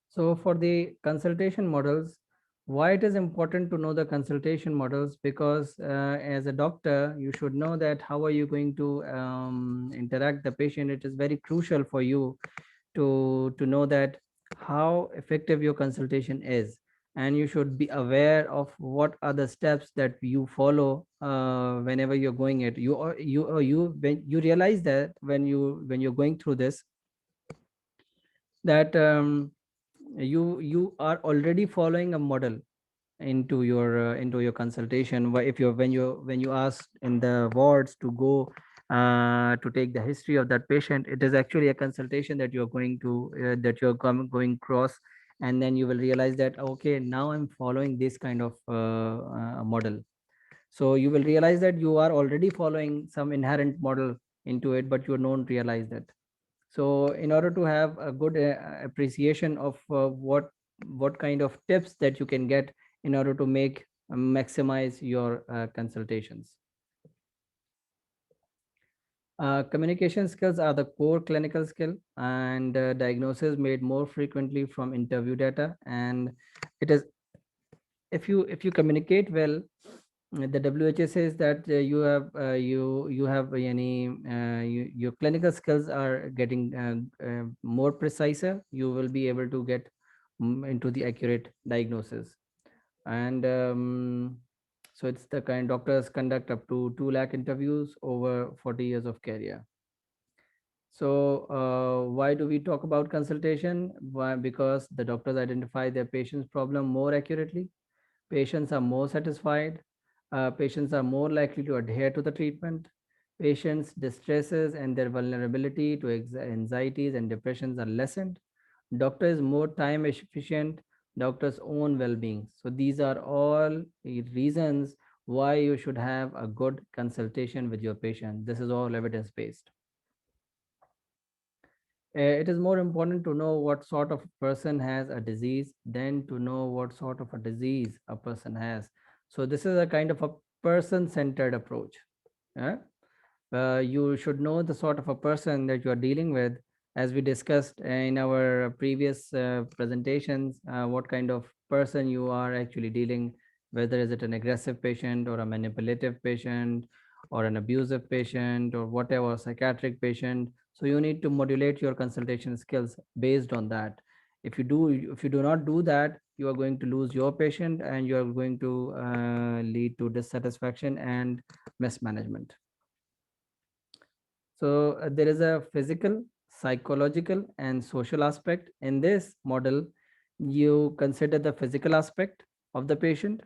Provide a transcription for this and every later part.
So for the consultation models, why it is important to know the consultation models? Because as a doctor, you should know that how are you going to interact the patient. It is very crucial for you to know that how effective your consultation is, and you should be aware of what are the steps that you follow whenever you're going it. You when you realize that when you're going through this, that you are already following a model into your consultation. If you're when you ask in the wards to go to take the history of that patient, it is actually a consultation that you're going to going across, and then you will realize that okay, now I'm following this kind of model. So you will realize that you are already following some inherent model into it, but you don't realize that. So in order to have a good appreciation of what kind of tips that you can get in order to make maximize your consultations. Communication skills are the core clinical skill, and diagnosis made more frequently from interview data. And it is, if you communicate well, the WHO says that you have any your clinical skills are getting more preciser. You will be able to get into the accurate diagnosis. And so it's the kind doctors conduct up to 2 lakh interviews over 40 years of career. So why do we talk about consultation? Why? Because the doctors identify their patient's problem more accurately. Patients are more satisfied. Patients are more likely to adhere to the treatment. Patients' distresses and their vulnerability to anxieties and depressions are lessened. Doctor is more time efficient. Doctor's own well-being. So these are all the reasons why you should have a good consultation with your patient. This is all evidence-based. It is more important to know what sort of person has a disease than to know what sort of a disease a person has. So this is a kind of a person-centered approach. Yeah? You should know the sort of a person that you are dealing with, as we discussed in our previous presentations, what kind of person you are actually dealing, whether is it an aggressive patient or a manipulative patient or an abusive patient or whatever, psychiatric patient. So you need to modulate your consultation skills based on that. If you do not do that, you are going to lose your patient, and you are going to lead to dissatisfaction and mismanagement. So there is a physical, psychological, and social aspect. In this model, you consider the physical aspect of the patient.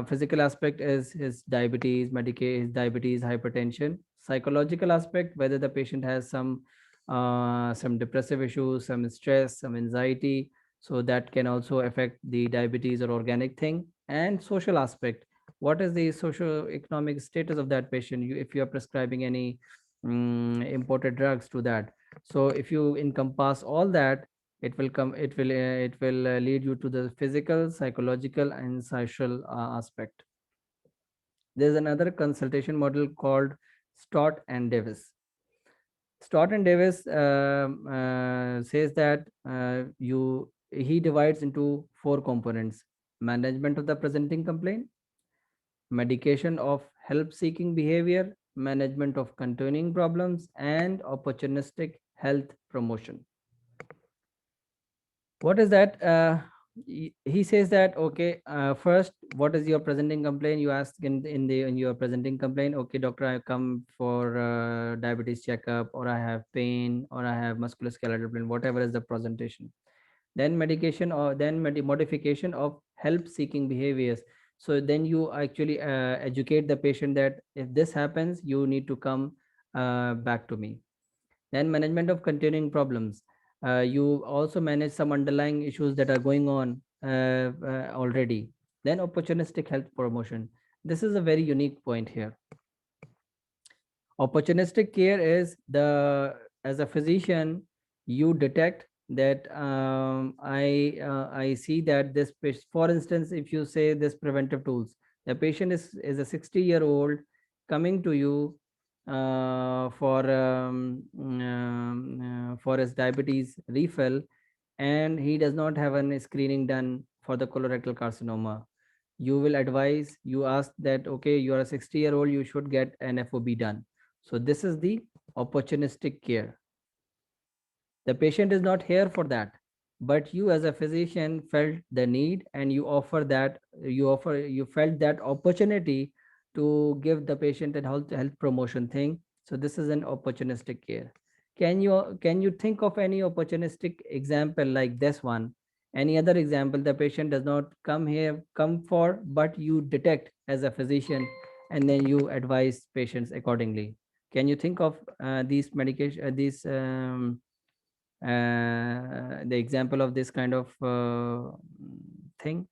Physical aspect is his diabetes, his diabetes, hypertension. Psychological aspect, whether the patient has some depressive issues, some stress, some anxiety. So that can also affect the diabetes or organic thing. And social aspect, what is the socio-economic status of that patient? If you are prescribing any imported drugs to that. So if you encompass all that, it will lead you to the physical, psychological, and social aspect. There's another consultation model called Stott and Davis. Stott and Davis says that he divides into four components: management of the presenting complaint, medication of help seeking behavior, management of continuing problems, and opportunistic health promotion. What is that? He says that okay, first, what is your presenting complaint? You ask in your presenting complaint, okay, doctor, I come for diabetes checkup, or I have pain, or I have musculoskeletal pain, whatever is the presentation. Then medication, or then modification of help seeking behaviors. So then you actually educate the patient that if this happens, you need to come back to me. Then management of continuing problems. You also manage some underlying issues that are going on already. Then opportunistic health promotion. This is a very unique point here. Opportunistic care is the, as a physician, you detect that I see that this patient, for instance, if you say this preventive tools, the patient is a 60-year-old coming to you for his diabetes refill. and he does not have a screening done for the colorectal carcinoma, you will advise, you ask that, okay, you are a 60-year-old, you should get an FOB done. So this is the opportunistic care. The patient is not here for that, but you as a physician felt the need, and you felt that opportunity to give the patient a health promotion thing. So this is an opportunistic care. Can you think of any opportunistic example like this one? Any other example, the patient does not come for, but you detect as a physician, and then you advise patients accordingly. Can you think of these medication these the example of this kind of thing?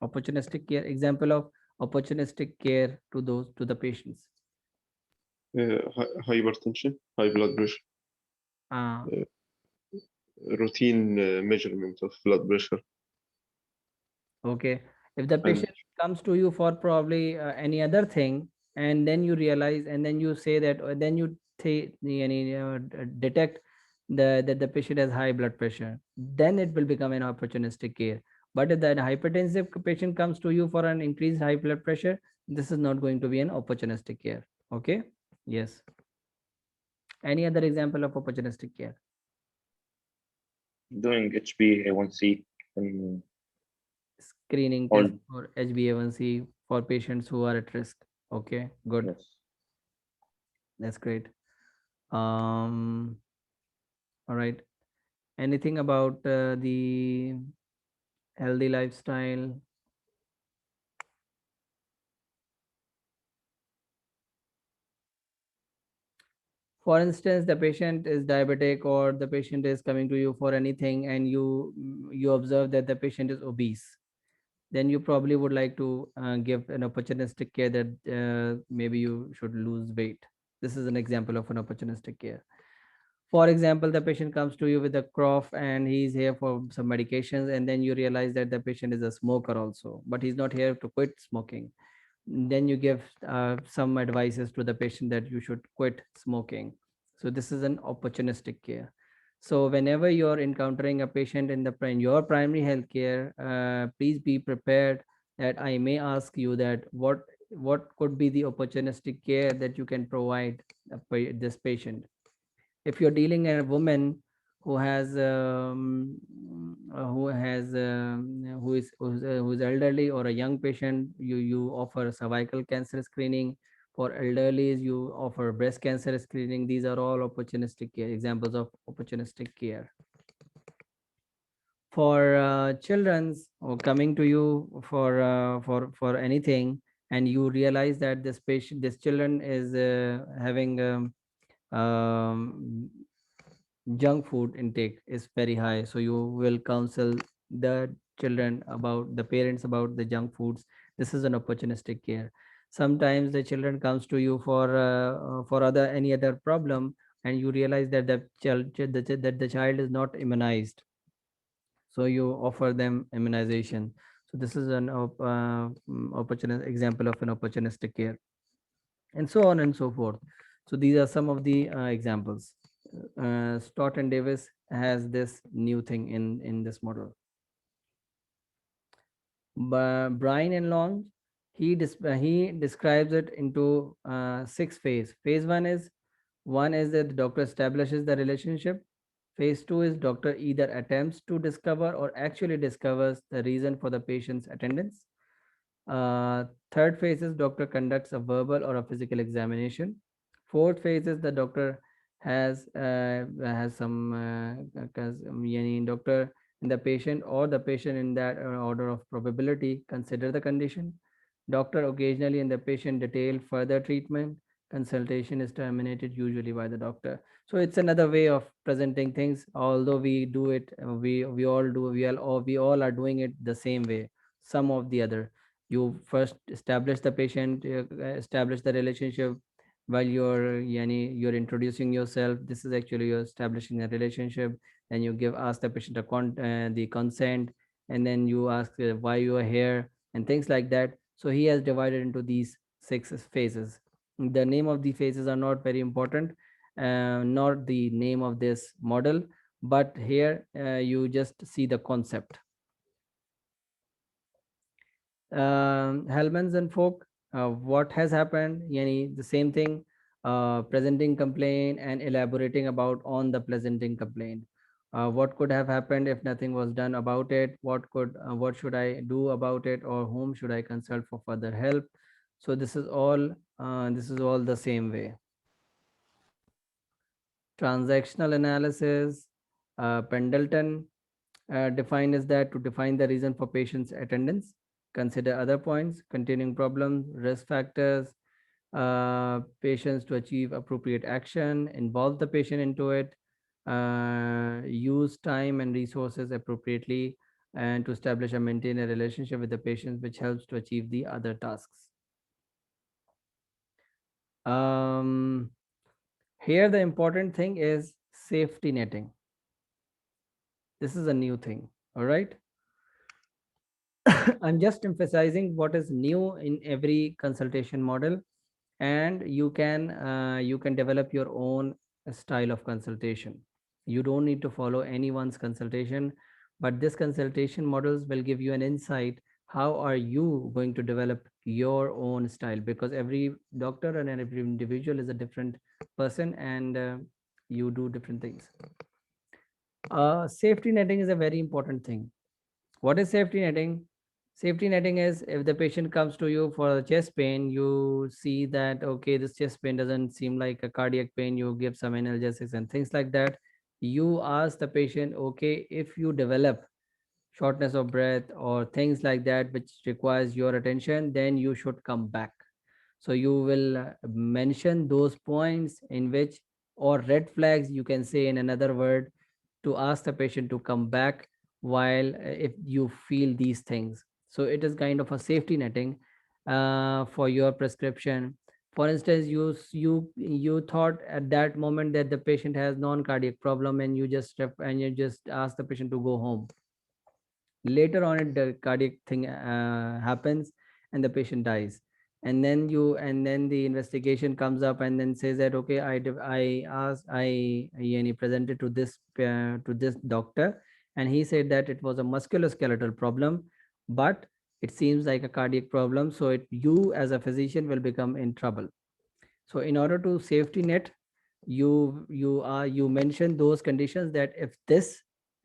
Opportunistic care, example of opportunistic care to the patients. Hypertension, high blood pressure, uh, uh, routine measurement of blood pressure, okay, if the and patient comes to you for probably any other thing, and then you realize, and then you say that, or then you detect that the patient has high blood pressure, then it will become an opportunistic care. But if that hypertensive patient comes to you for an increased high blood pressure, this is not going to be an opportunistic care. Okay. Yes. Any other example of opportunistic care? doing HbA1c and Screening all. test for HbA1c for patients who are at risk. Okay, good. Yes. That's great. Um, all right. Anything about the healthy lifestyle? For instance, the patient is diabetic, or the patient is coming to you for anything, and you observe that the patient is obese. Then you probably would like to give an opportunistic care that maybe you should lose weight. This is an example of an opportunistic care. For example, the patient comes to you with a cough, and he's here for some medications, and then you realize that the patient is a smoker also, but he's not here to quit smoking. Then you give some advices to the patient that you should quit smoking. So this is an opportunistic care. So whenever you're encountering a patient in your primary health care, please be prepared that I may ask you that what could be the opportunistic care that you can provide this patient. If you're dealing a woman who has who is elderly, or a young patient, you offer cervical cancer screening. For elderly, you offer breast cancer screening. These are all opportunistic care, examples of opportunistic care. For children's, or coming to you for anything, and you realize that this children is having um, junk food intake is very high, so you will counsel the children about the parents about the junk foods. This is an opportunistic care. Sometimes the children comes to you for other any other problem, and you realize that the child is not immunized, so you offer them immunization. So this is an opportunist example of an opportunistic care, and so on and so forth. So these are some of the examples. Stott and Davis has this new thing in this model. But Bryan and Long, he describes it into six phase. Phase one is that the doctor establishes the relationship. Phase two is doctor either attempts to discover or actually discovers the reason for the patient's attendance. Uh, Third phase is doctor conducts a verbal or a physical examination. Fourth phase is the doctor has some yani doctor in the patient, or the patient in that order of probability consider the condition. Doctor occasionally in the patient detail further treatment. Consultation is terminated usually by the doctor. So it's another way of presenting things. Although we do it, we all are doing it the same way. Some of the other, you first establish the patient, establish the relationship while you're introducing yourself. This is actually you're establishing a relationship. Then you ask the patient the consent, and then you ask why you are here and things like that. So he has divided into these six phases. The name of the phases are not very important, not the name of this model, but here you just see the concept. Hellmans and folk, what has happened? Yani the same thing, presenting complaint and elaborating about on the presenting complaint. What could have happened if nothing was done about it? What should I do about it, or whom should I consult for further help? So this is all the same way. Transactional analysis, Pendleton defined as that to define the reason for patient's attendance, consider other points, continuing problems, risk factors, patients to achieve appropriate action, involve the patient into it, use time and resources appropriately, and to establish and maintain a relationship with the patient which helps to achieve the other tasks. Um, Here, the important thing is safety netting. This is a new thing. All right. I'm just emphasizing what is new in every consultation model, and you can develop your own style of consultation. You don't need to follow anyone's consultation, but this consultation models will give you an insight how are you going to develop your own style, because every doctor and every individual is a different person, and you do different things. Safety netting is a very important thing. What is safety netting? Safety netting is if the patient comes to you for chest pain, you see that, okay, this chest pain doesn't seem like a cardiac pain, you give some analgesics and things like that. You ask the patient, okay, if you develop shortness of breath or things like that which requires your attention, then you should come back. So you will mention those points in which, or red flags you can say in another word, to ask the patient to come back while if you feel these things. So it is kind of a safety netting for your prescription. For instance, you thought at that moment that the patient has non-cardiac problem, and you just ask the patient to go home. Later on the cardiac thing happens and the patient dies, and then the investigation comes up and then says that, okay, I asked, I presented to this doctor, and he said that it was a musculoskeletal problem, but it seems like a cardiac problem, so you as a physician will become in trouble. So in order to safety net, you mention those conditions that if this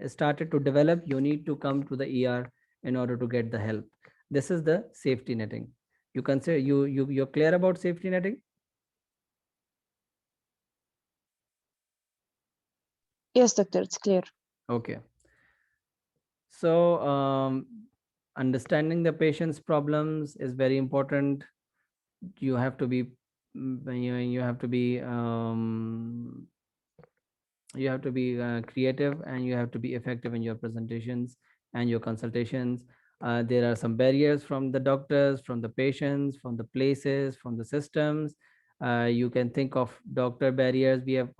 started to develop, you need to come to the ER in order to get the help. This is the safety netting. You consider you're clear about safety netting? Yes, doctor, it's clear. Okay. So understanding the patient's problems is very important. You have to be you have to be creative, and you have to be effective in your presentations and your consultations. There are some barriers from the doctors, from the patients, from the places, from the systems. You can think of doctor barriers. We have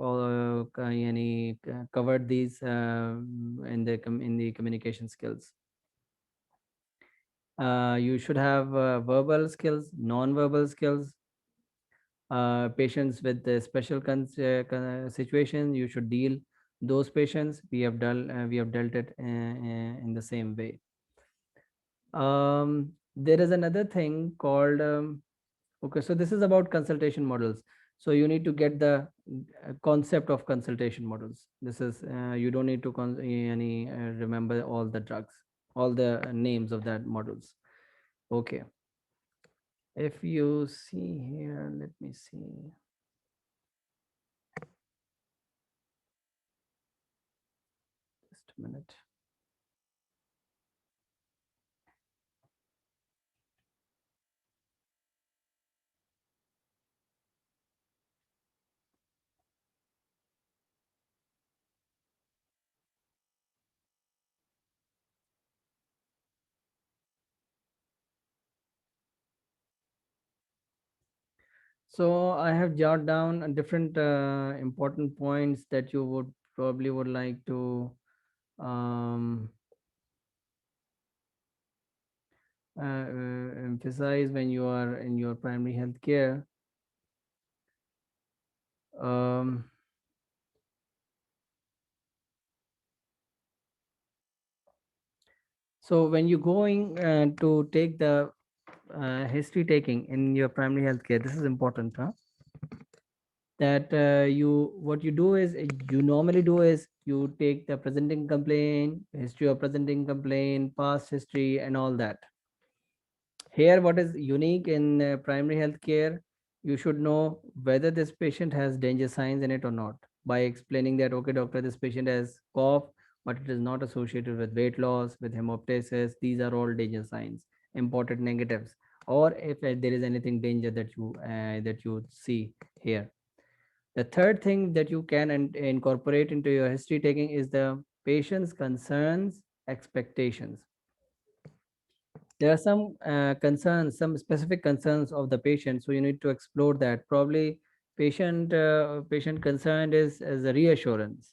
covered these in the communication skills. You should have verbal skills, non-verbal skills. Patients with the special situation, you should deal those patients. We have dealt it in the same way. There is another thing called okay, so this is about consultation models. So you need to get the concept of consultation models. This is you don't need to remember all the drugs, all the names of that models. Okay, if you see here, let me see. Just a minute. So I have jotted down different important points that you would probably would like to um, emphasize when you are in your primary health care. Um, So when you're going to take the history taking in your primary healthcare, this is important, huh? That what you do is you normally do is you take the presenting complaint, history of presenting complaint, past history, and all that. Here, what is unique in primary health care, you should know whether this patient has danger signs in it or not by explaining that, okay, doctor, this patient has cough, but it is not associated with weight loss, with hemoptysis. These are all danger signs, important negatives, or if there is anything danger that you see here. The third thing that you can incorporate into your history taking is the patient's concerns, expectations. There are some concerns, some specific concerns of the patient, so you need to explore that. Probably patient concern is as a reassurance,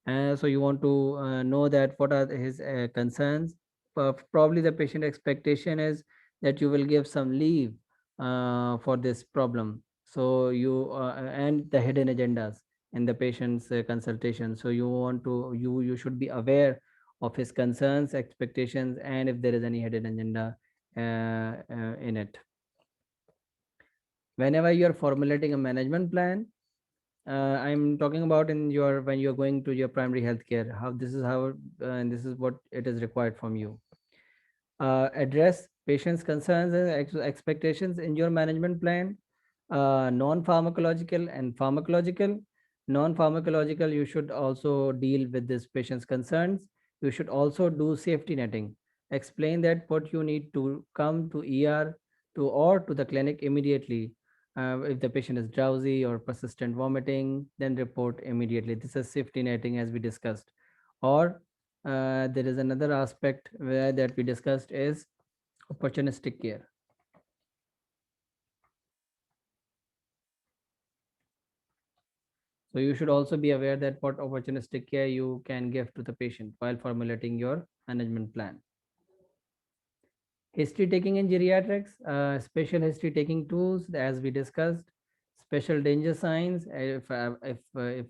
so you want to know that what are his concerns. Probably the patient expectation is that you will give some leave for this problem, so you and the hidden agendas in the patient's consultation. So you want to you should be aware of his concerns, expectations, and if there is any hidden agenda in it. Whenever you're formulating a management plan, I'm talking about in your when you're going to your primary healthcare, how and this is what it is required from you. Address patients' concerns and expectations in your management plan. Non-pharmacological and pharmacological. Non-pharmacological, you should also deal with this patient's concerns. You should also do safety netting. Explain that what you need to come to ER or to the clinic immediately. If the patient is drowsy or persistent vomiting, then report immediately. This is safety netting as we discussed. Or there is another aspect where that we discussed is opportunistic care. So you should also be aware that what opportunistic care you can give to the patient while formulating your management plan. History taking in geriatrics, special history taking tools as we discussed, special danger signs if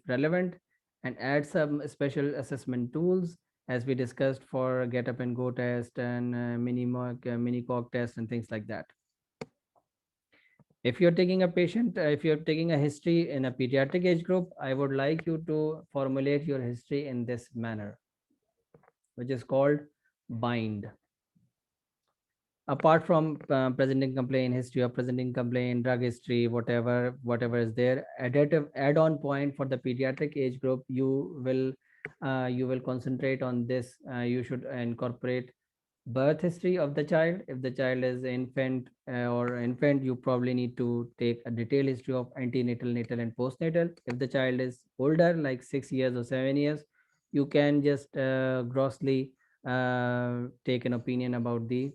relevant, and add some special assessment tools as we discussed for get up and go test and mini cog test and things like that. If you're taking a patient, if you're taking a history in a pediatric age group, I would like you to formulate your history in this manner, which is called bind. Apart from presenting complaint, history of presenting complaint, drug history, whatever is there, additive add-on point for the pediatric age group, you will concentrate on this. You should incorporate birth history of the child. If the child is infant, you probably need to take a detailed history of antenatal, natal, and postnatal. If the child is older, like 6 years or 7 years, you can just grossly take an opinion about the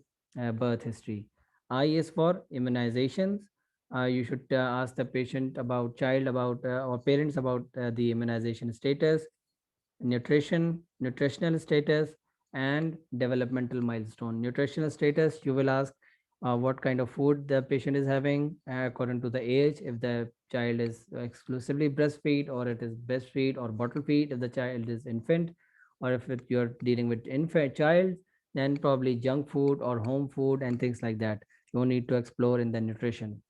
birth history. I is for immunizations. You should ask the patient about child about or parents about the immunization status, nutritional status, and developmental milestone. Nutritional status, you will ask what kind of food the patient is having according to the age. If the child is exclusively breastfeed, or it is breastfeed or bottle feed, if the child is infant, or if you're dealing with infant child, then probably junk food or home food and things like that. You need to explore in the nutrition.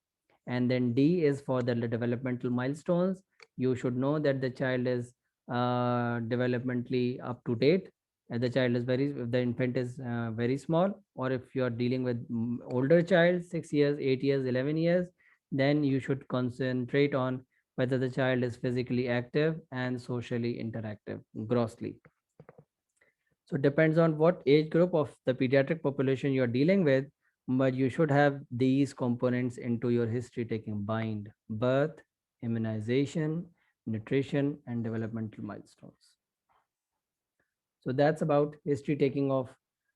And then D is for the developmental milestones. You should know that the child is developmentally up to date. The child is if the infant is very small, or if you are dealing with older child, 6 years, 8 years, 11 years, then you should concentrate on whether the child is physically active and socially interactive grossly. So it depends on what age group of the pediatric population you're dealing with, but you should have these components into your history taking: bind, birth, immunization, nutrition, and developmental milestones. So that's about history taking of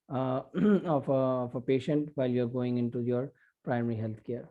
of a patient while you're going into your primary health care.